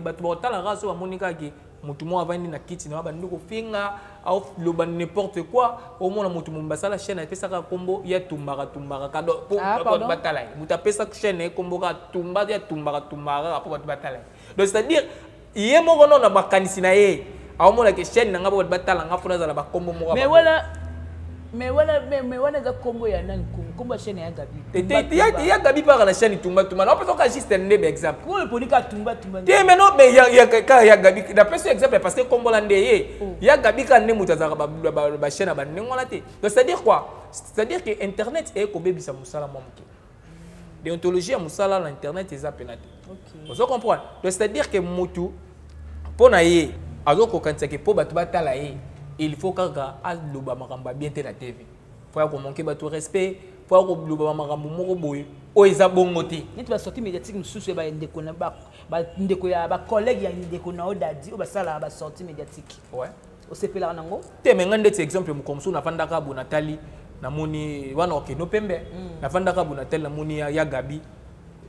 batu ba tala raso amonika ke mutumo avandi na kiti na bandi ko finga au loba n'importe quoi au moins mutu mumbasa la chaîne pesa ka kombo ya tumbaka kado pour batala muta pesa chaîne kombo ka tumba ya tumbaka pour batala donc c'est à dire yemo kono na bakanisi na ye au moins la chaîne na ngabo batala ngafuna za la bakombo mo mais voilà za kombo ya nani kombo chaîne ya Gabi ya Gabi par la chaîne tumba non peut pas juste un exemple pour le politique tumba mais non mais ya Gabi d'après ce exemple parce que kombo la ndeye ya Gabi kan ne mutaza ba chaîne ba ngona te donc c'est à dire quoi c'est à dire que internet est ko bebisa musala momuke déontologie ya musala na internet eza penate OK vous comprenez donc c'est à dire que mutu pona ye azoko kanisa ke po batu batala ye il faut que aloba makambo bien te la TV faut ko manquer bato respect faut ko loba makambo moko boye o eza bongo te ni tu vas sortir médiatique mususu ba ndeko na ba ndeko ya ba collègue ya ndeko na odadi o ba sala ba sortie médiatique ouais o sepela nango te me ngande cet exemple mu komsu na fandaka bu Nathalie na moni wana ok no pembe na fandaka bu Nathalie na moni ya Gabi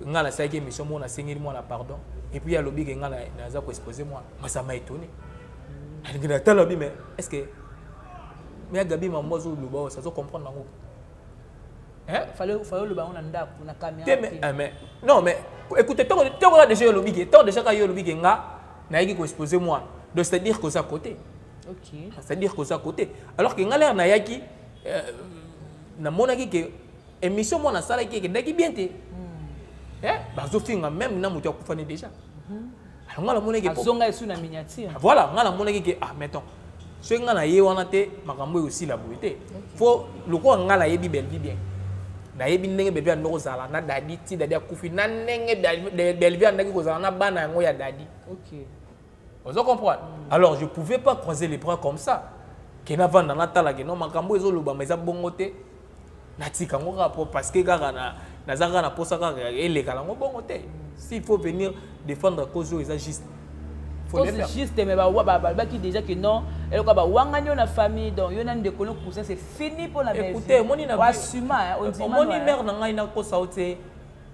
ngala sa ke mission mo na sengeli mo na pardon et puis ya lobi ke ngala na za ko exposer moi ça m'a étonné. Mais est-ce que mais Gabi m'a mozo luba ça se comprendre nango hein fallait le ba on anda na caméra mais non mais écoutez tant déjà yo lobi tant déjà ka yo lobi nga na yiki ko exposer moi donc c'est à dire que ça côté OK c'est à dire que ça côté alors que ngala na yaki na monaki que émission moi na sala ki que ndaki bien te hein bazo finga même na mutu akufani déjà ngala monaki zonga esu na miniature voilà ngala monaki que mettons ce ngala ye wana te makambo aussi la beauté faut le ko ngala yebi belvi bien na yebi ndenge bebe ndoko zala na dadi ti dadi akufi na ndenge belvi andaki ko zala na bana yango ya dadi OK vous comprenez alors je pouvais pas croiser les bras comme ça que na vanda na tala que non makambo ezo loba mais za bongo te na tika ngo rapport parce que kaka na zaka na posa kaka eleka ngo bongo te s'il faut venir défendre cause ils juste faut le faire juste mais ba qui déjà que non et quoi ba wangani na famille donc yo na ndeko no cousin c'est fini pour la vie écoutez moni na asuma on dit moni mère na ngai na ko sauté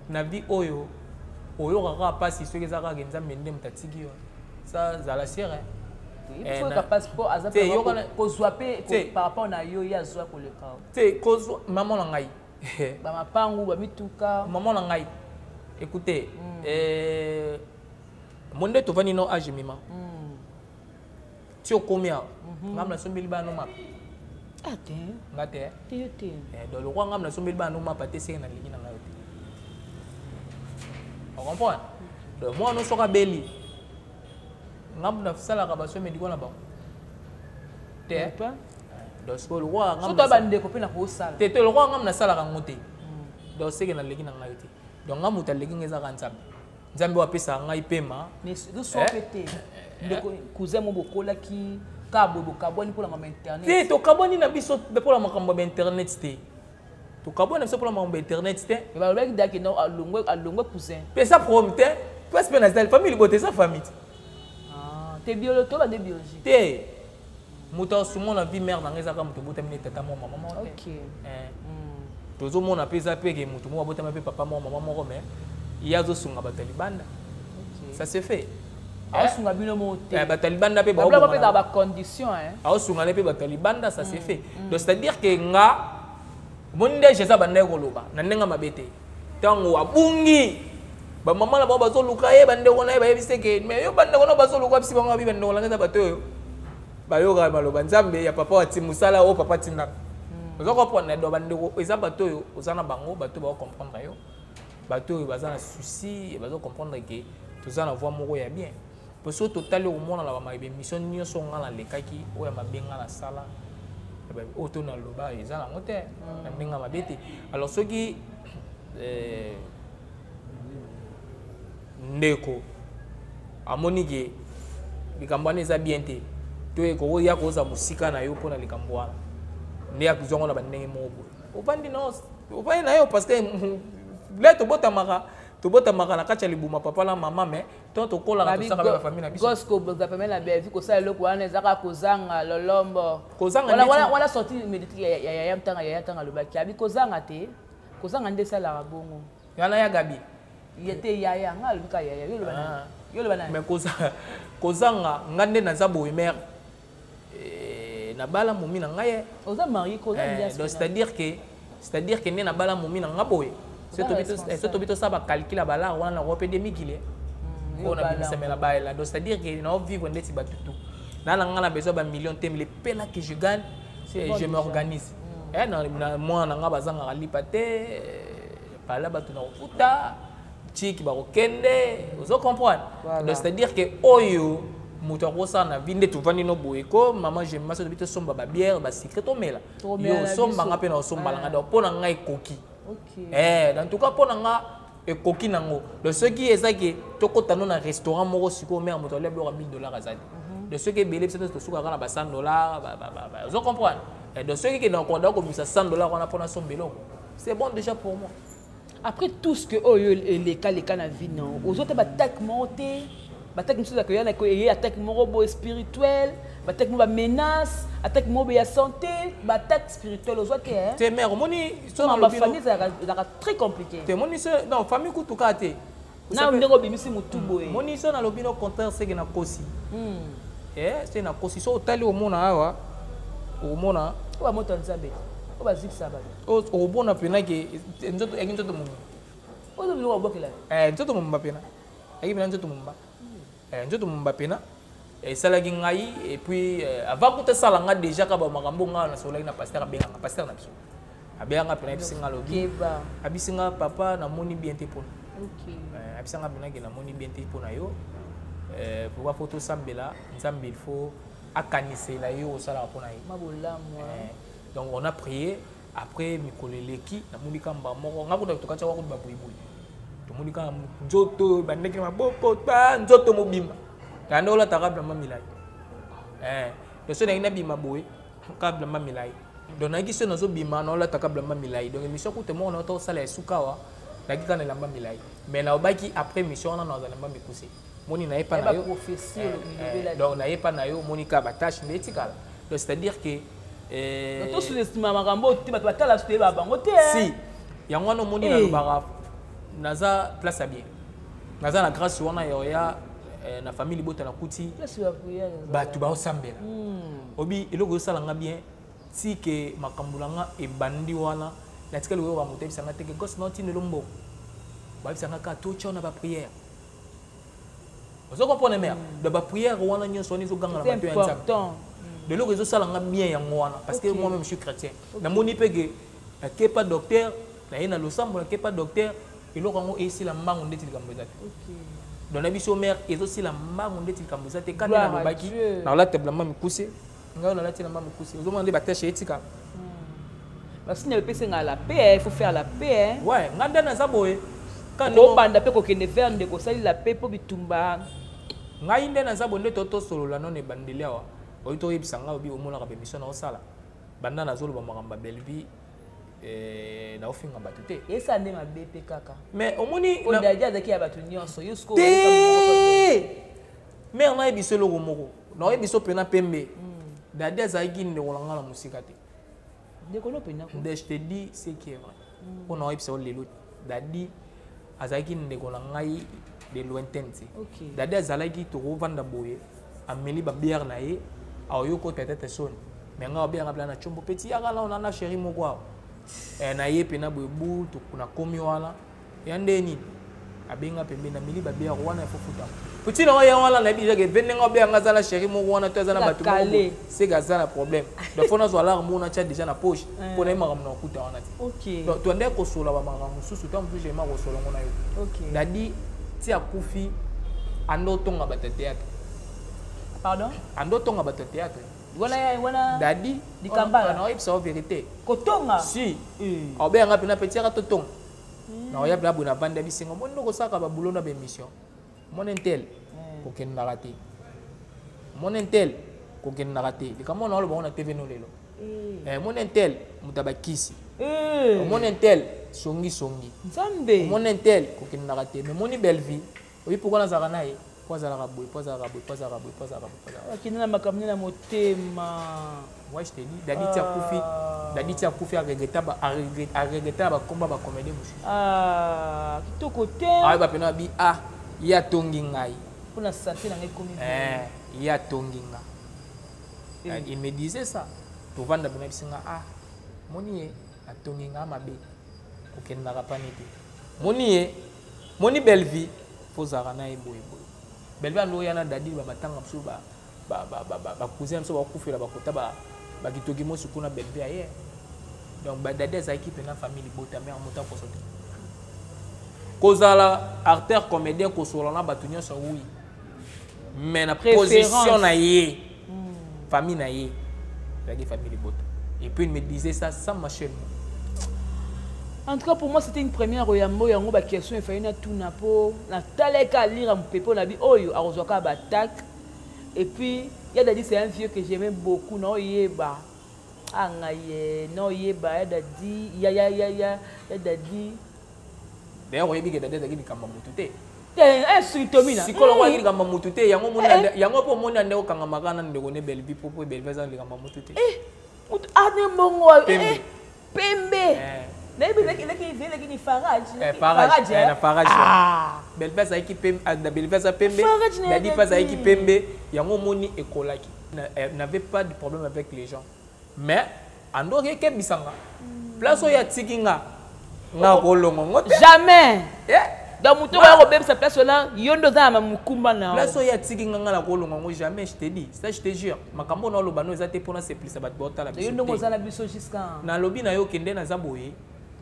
na vie oyo kaka pasi soki zaka genza mende mtatiki yo ça za la sire il faut que passeport azape ko zwape par rapport na yo ya zwa ko le ka te ko maman na ngai ba mapangu ba mituka maman na ngai écoutez monde to vani no âge mima ti okomia ngamna sombeli ba no map ate ngate te do lo kwa ngamna sombeli ba no map ate senga na ligi na ngayo te on comprend do moi no soka beli ngamna sala ka ba somedi ko na ba te do so lo kwa ngamna so to ba ndeko pe na ko sala te lo kwa ngamna sala ka ngote do senga na ligi na ngayo te donc ngamuta legi ngeza ka nzambe wapesa ngai pema mais do so pété ndeko cousin mo bokola ki kabo bokaboni pour la internet te to kaboni na biso pour la makambo internet te to kaboni na biso pour la makambo internet te mais ba lobaki daki no alongwe cousin pesa prompte parce que na famille bote sa famille te biologie to ba de biologie te muta sumo na vie mère na ngeza ka muto bota mine tata mo maman OK tozo mona pesa peke muto mo bota pe papa mo maman mo mais yazo sunga batalibanda ça se fait sunga bino mo te batalibanda pe ba ba pe dans ba condition sunga le pe batalibanda ça se fait donc c'est à dire que nga monde je sa banda ko loba na ndenga mabete tango abungi ba mama la ba bazo luka ye bande ko na ba yebise ke mais yo bande ko no bazo luka bisi banga bi bande ko la bato yo ba yo ga maloba nzambe ya papa wa timusala o papa tinda vous comprenez do bande ko eza bato yo ozana bango bato ba comprendre yo bato oyo baza na souci bazo comprendre que toza na voix moko ya bien parce que total au monde la ba émission nyonso nga na lekaki oyo mabenga na sala oyo to na loba eza na ngote na benga mabete alors soki ndeko amoni ke likambo wana eza bien te to eko ya koza musika na yo mpona likambo wana nde ya kuzongo na bandenge moko boye ovandi na yo parce que là tobotamaka na kati ya libuma papa la mama mais to tokolaka tosaka ba famille na biso gosko boza pemela la belle vie ko sa eloko wana ezaka kozanga lolombo kozanga wala sorti médiatique ya tanga lobaki abi kozanga te kozanga nde sala bongo yana ya Gabi Il était yaya, nga luka yaya, yo le banana. Mais kozanga ngande na zabo mère na bala momi na ngaye. Oza marié ko donc c'est-à-dire que né na bala momi na ngaboye. C'est to bito ça ba calcul bala wana na rope demi kile. On a mis ça mais la baila. Donc c'est-à-dire que na vivre ndeti batutu. Na nga besoin ba million tem les pela que je gagne, je m'organise. Eh na moi na nga bazanga kalipate pala batu na futa. Tiki barokende, vous comprenez? Donc c'est-à-dire que oyo muto rosa na vinde tu vandi no boyeko, maman je maso bito somba ba bière ba secret to mela. Yo somba nga pe na somba nga donc pona nga ekoki. OK. En tout cas pona nga ekoki nango. Donc ce qui est ça que tokota no na restaurant moko siko mère muto lebe $1000 azali. De ceux qui belé peut-être suka kana ba $100, vous comprenez? Et de ceux qui dans konda ko misa $100 on a pona sombelo. C'est bon déjà pour moi. Après tout ce que les cas na vie non aux autres attaque monter attaque monsieur que yana ko attaque morobo spirituel attaque mo ba menace attaque mo ba santé attaque spirituelle aux autres hein c'est mère moni so na famille ça très compliqué te moni non famille kutuka te na ndeko bimisi mutu boye moni so na lobino contraire c'est que na kosi c'est na kosi so tali o mona awa o mona o ba moto nzabe o ba ziksa ba o bona pena ke nzoto mo o do lo bokela nzoto mo mbapena aki bina nzoto mo mba nzoto mo mbapena et salagi ngai et puis avant que ça langa déjà ka ba makambo nga na solaki na pasteur na biso abenga pena bisinga lobi abisinga papa na moni bien te pona OK abisinga pena ke na moni bien te pona yo pourquoi photo sambela nzambe il faut akanisela yo sala pona yo mabola moi. Donc on a prié après mikoleleki na monika mbamoko ngakuta tokacha wako babuibui to monika nzoto bandeke maboko ta nzoto mobimba tanda ola takabla mamilai to so na bima boy kabla mamilai donc na kiso na zo bima na ola takabla mamilai donc mission ko te mo na to sala sukawa na kika na lamba milai mais na obaki après mission na za lamba mikuse moni na epa na yo donc na epa na yo monika batache metikala donc c'est-à-dire que to sous-estime makambo te bato batala sute ba bango te si yango wana moni na lobaka naza place à bien naza na grâce wana ya na famille bota na kuti bato ba osambela obi eloko sala nga bien si que makambula nga ebandi wana na tikali wo ba motebi sanga te que gosse non tine lombo ba bisanga ka to chona ba prière vous comprenez mère de ba prière wana nyonso ni zo ganga na bato ya nzambe de l'eau réseau ça l'a bien yangoana parce que moi-même je suis chrétien. Na moni pege que pas docteur, na ina lo sambo que pas docteur, et l'eau rango et si la mango ndeti kambozate. OK. Dans la biso mère et aussi la mango ndeti kambozate quand na lo baki na la table maman mikuse. Nga na la table maman mikuse. Vous demandez batache etika. Parce que le PC nga la paix, il faut faire la paix hein. Ouais, nganda na zaboé. Quand on banda pe ko kende faire ndeko sali la paix po bitumba. Nga inde na zabo ndeto to solo la non e bandeli awa. Oito ebisanga obi omona ka bemission na osala banda na zolo ba makamba belvi na ofinga batute esa nde mabepe kaka mais omoni na dadia zaki ya batu nyonso yusko mère na ebiso loko moko na ebiso pena pembe dadia zaki nde kolanga na musika te de kono pena ko je te dis ce qui est vrai on a ebiso lelo dadi azaki nde kolanga de lointain te dadia zalaki to vanda boye ameli ba bière na ye aoyoko peut-être sonne mais nga bien ngabla na chombo petit ya là on a chéri moko na ye pena bobu to kuna komi wana yande ni abenga pembe na mili ba bière wana fofuta petit na ya wana na bija ke vende nga bien ngazala chéri moko wana to za na batu c'est gazala problème donc faut na zo alarme on a déjà na poche pour na makamna okuta wana OK donc to ndeko sola ba makamna susu to mtu jema ko sola ngona yo OK dadi ti akufi ando tonga ba théâtre. Pardon? Ando tonga bato théâtre. Wana dadi di kambala. Na yebisa vérité. Kotonga. Si. Obe nga pena petit ka totonga. Na ya bla bona banda bisingo. Mo ndoko saka ba boulona ba émission. Mon intel ko ken na raté. Mon intel ko ken na raté. Di kamo na lo ba na TV no lelo. Mon intel mutabakisi. Mon intel songi. Nzambe. Mon intel ko ken na raté. Mais moni belle vie. Oyi pourquoi na zaka na ye? Poza la raboui. Qui n'a pas comme la motema. Moi je te dis, Dadi tia Koufi a regretté ba combat ba comédie monsieur. Ah, qui to côté. Ah, bah pena bi ah, ya tongi ngai. Pour la santé dans les communes. Ya tongi nga. Il me disait ça. Pour vendre bena bisinga ah, moni a tongi nga mabe. Kokenda rapani te. Moni belle vie, faut zarana e boy boy. Belle vie ando yana dadi ba matanga msu ba cousin msu ba kufela ba kota ba kitoki mo sukuna belle vie aye. Donc ba dadi za équipe na famille bota mère mota ko sote. Kozala acteur comédien ko solana batunyo so oui. Mais na position na ye. Famille na ye. La famille bota. Et puis il me disait ça sans machine. En tout cas, pour moi, c'était une première oyambo yango ba question il fallait na tout na po na taleka lire mon pepo na bi oyo arozoka ba tac et puis il y a dit c'est un vieux que j'aimais beaucoup non yeba angaye non yeba ya dadi ya dadi d'ailleurs oyebi ke dadi dagi kamba mutute un suitomina sikolo wa giri kamba mutute yango mona yango po mona ndeko kanga makana ndeko ne belbi popo belbi za kamba mutute ne mongo pembe ni Farage. Belbès a équipé Belbès a pembe. Dadi pas a équipé pembe. Yango moni ekolaki. N'avait pas de problème avec les gens. Mais ando ke bisanga. Place ya tikinga. Na kolongo. Jamais. Dans mon tour ya ko sa place là, yondo za ma mukumba na. Place ya tikinga na kolongo jamais je te dis. Ça je te jure. Makambo na lobano ezate pona se plus bat bota la biso. Yondo mo za na biso jusqu'à. Na lobi na yo kende na zaboye.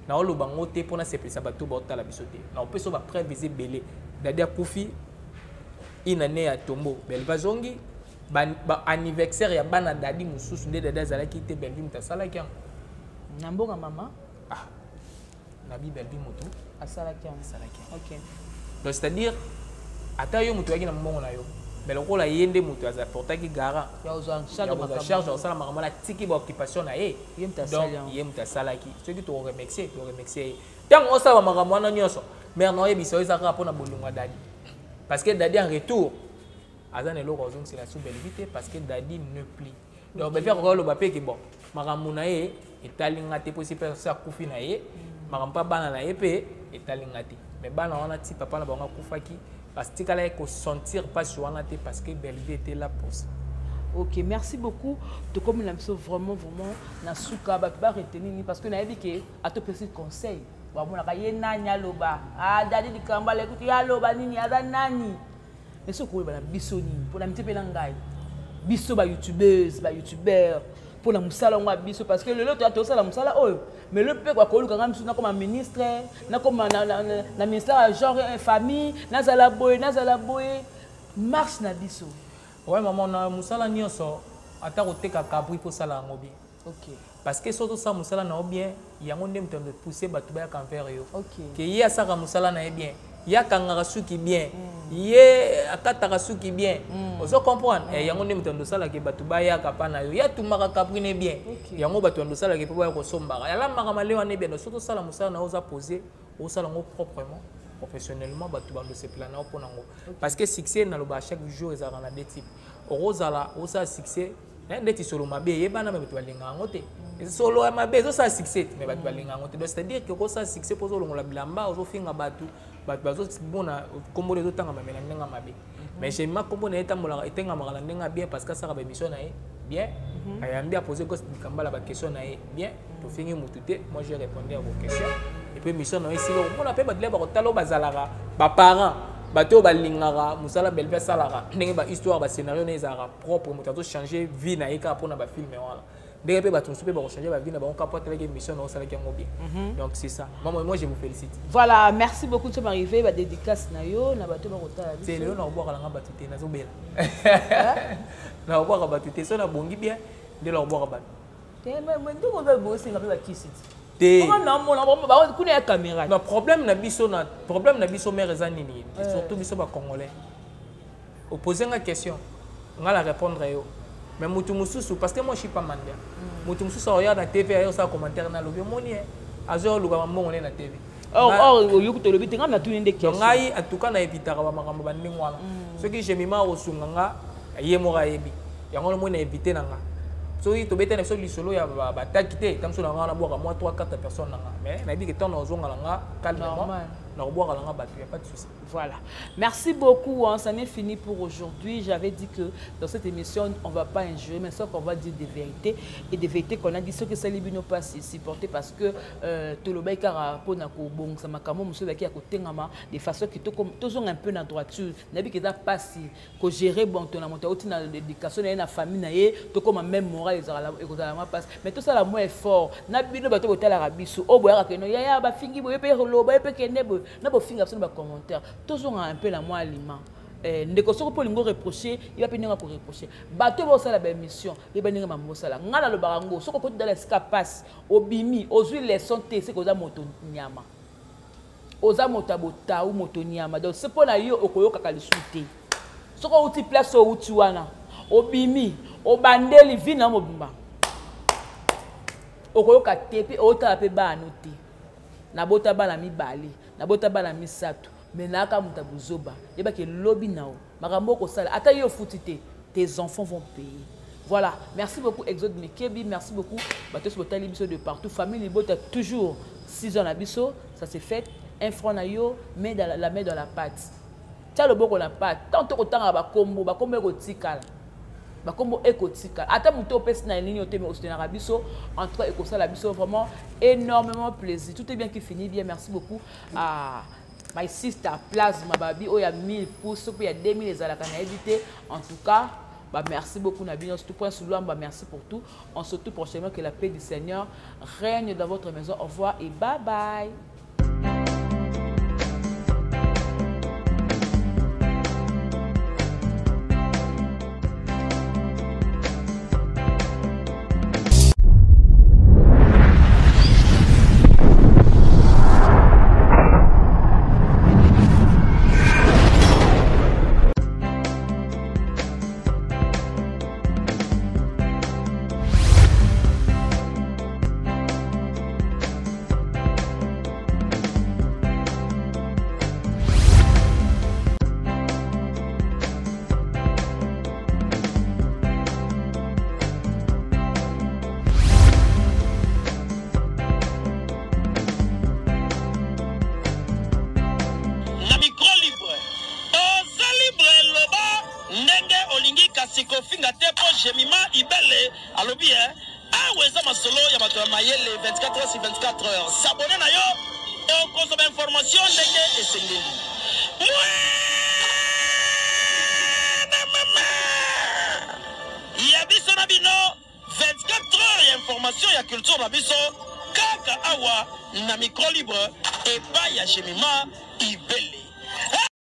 Na olo bango te pona se plisa bato bota la biso te na opeso ba préviser belé dadi akufi une année à tombo bel bazongi ba anniversaire ya bana dadi mususu nde dadi azalaki te belbi mutasalaki na mbonga mama ah na bi belbi mutu asalaki OK donc c'est-à-dire ata yo mutu yaki na mbongo na yo beloko la yende mutu aza portaki gara ya uzan charge au sala makamala tiki ba occupation na ye donc yem ta salaki ce qui te remercier tant on sala makamala na nyoso mère no yebiso ezaka pona bolungwa dadi parce que dadi en retour azan eloko ozong c'est la sous belle vite parce que dadi ne plie donc be faire ko lo ba pe ki bon makamuna ye etalinga te possible ça kufi na ye makampa bana na ye pe etalinga te mais bana wana ti papa na bango kufaki parce que tu allais sentir pas sur un athée parce que Belvi était là pour ça. Ok, merci beaucoup. De comme la mission vraiment na souka ba retenir parce que na dit que à te petit conseil. Ba mona ka yena nya loba. Ah dadi di kamba le kuti ya loba nini aza nani. Mais ce ko ba na bisoni pour na mtepe na ngai. Biso ba youtubeuse, ba youtubeur pour la musala ngwa biso parce que le lot to sala musala oyo. Mais le peu quoi ko luka ngam suna comme ministre, na comme na ministère genre famille, na zala boy marche na biso. Ouais maman na musala nyonso ata ko teka kabri pour sala ngobi. OK. Parce que surtout ça musala na bien, yango ndem to de pousser batu ba kan faire yo. OK. Que ya saka musala na bien. Ya kangara suki bien. Ye akataka suki bien. Ozo comprendre et yango ndem to sala ke batu ba ya kapana yo. Ya tumaka kabri ne bien. Yango batu ndo sala ke po ba ko sombara. Ya la makamale wane bien surtout sala musala na oza poser, o sala ngo proprement. Professionnellement batu bando se plana au ponango parce que succès na loba chaque jour ezara na des types orozala osa succès ndeti solo mabe yebana me batu balinga ngote solo mabe zo sa succès mais batu balinga ngote donc c'est-à-dire que ko sa succès pozo longola bilamba ozo finga batu bazo bona kombo les otanga mamela ndenga mabe mais j'ai ma kombo na etambola etenga makala ndenga bien parce que ça ba émission na bien ayambi a poser cause kambala ba question na bien to fingi mutute moi j'ai répondu à vos questions. Et puis mission na ici on appelle ba dileba ko talo bazalara ba parents bato balingara musala belbe salara ndenge ba histoire ba scénario na ezara propre mutato changer vie na eka pona ba film wala ndenge pe bato nsupe ba changer ba vie na ba on capote avec mission na osala kengo bien donc c'est ça moi je vous félicite. Voilà, merci beaucoup de m'arriver ba dédicace na yo na bato ba kotala c'est le na oboka nga bato te na zo bela na oboka bato te so na bongi bien de la oboka bato te mais ndiko ba bossi nga ba kisiti. Le problème na biso mère ezanini surtout biso ba congolais opposer une question on va la répondre yo mais mutu mususu parce que moi je suis pas mandia mutu mususu regarde na TV ayo ça commentaire na lobi moni azo luka mbongo na TV or yokuto lobi tenga na tout inde question ngai en tout cas na evitaka ba makambo ba ndingo wana ce qui je mima osunga nga yemora yebi yango mo na éviter nanga. So il tobeta na solo solo ya bataki te tamso na ngana boka moi 3-4 personnes nanga mais na bi que ton ozonga nga calmement pas de souci. Voilà. Merci beaucoup. Hein. Ça n'est fini pour aujourd'hui. J'avais dit que dans cette émission, on ne va pas injurer, mais sauf qu'on va dire des vérités. Et des vérités qu'on a dit, ce que ça ne peut pas supporter parce que tout le monde bon, ça m'a quand même qui a côté des façons qui sont un peu dans la droiture. N'a pas pas si que gérer bon ton amour, tu as l'éducation, la famille, tu comme même moral et mais tout ça la moins fort. N'a pas de bateau la rabisu. Oh boya que no ya ba fingi boye pe loba pe kenebo. Na bo fingi absolument ba commentaire. Toujours un peu la moins aliment. Ndeko soko po lingo reprocher, il va pas ninga ko reprocher. Bateau bo sala ba mission, il va ninga ma mosala. Ngala lo barango, soko ko dans l'escapace, obimi, ozui les santé, c'est ko za moto nyama. Oza motabota ou moto nyama. Donc c'est pour la yo okoyo kakalisute. Soko uti place o uti wana. Obimi, obandeli vina mobimba. Okoyoka tepe ota pe ba anote. Na bota ba la mibale, na bota ba la misato. Menaka mutabuzoba. Yeba ke lobby nao. Makambo ko sala. Ata yo futite, tes enfants vont payer. Voilà. Merci beaucoup Exode Mekebi, merci beaucoup Bateau Botali biso de partout. Famille Libota toujours 6 ans à biso, ça c'est fait. Un franc na yo, mais la main dans la pâte. Tiens le boko la pâte. Tant que temps ba combo ko tikala. Bakombo ekotika ata muto pesi na ligne oteme ostena rabiso entre ekosa la biso vraiment énormément plaisir. Tout est bien qui finit bien. Merci beaucoup à my sister Plasma Babi oh il y a 1000 pouces puis il y a 2000 les alaka na éviter en tout cas bah merci beaucoup Nabino tout point sous l'homme bah merci pour tout. On se retrouve prochainement que la paix du Seigneur règne dans votre maison. Au revoir et bye bye. Jemima Ibele alobi aweza masolo ya bato ya mayele 24 heures sur 24 heures. S'abonner na yo okozoma information ndenge esengeli. Ya biso na bino 24 heures ya information ya culture na biso kaka awa na micro libre epai ya Jemima